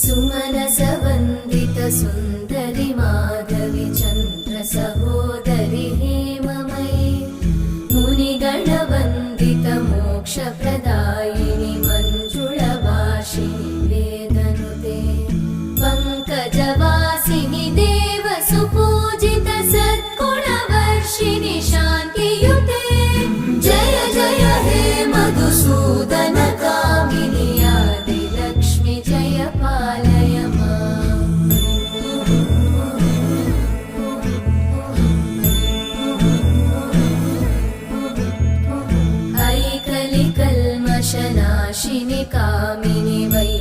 सुमनसवन्दित सुन्दरि माधवि चन्द्र सहोदरि हेममयि मुनिगणवन्दित मोक्षप्रदायिनि मञ्जुळभाषिणि वेदनुते पङ्कजवासिनि देवसुपूजित सद्गुणवर्षिणि शान्तियुते जय जय हे मधुसूदन कामिनि आदिलक्ष्मि जय पालय माम्। ऐकलिकल्मषनाशिनि कामिनि वै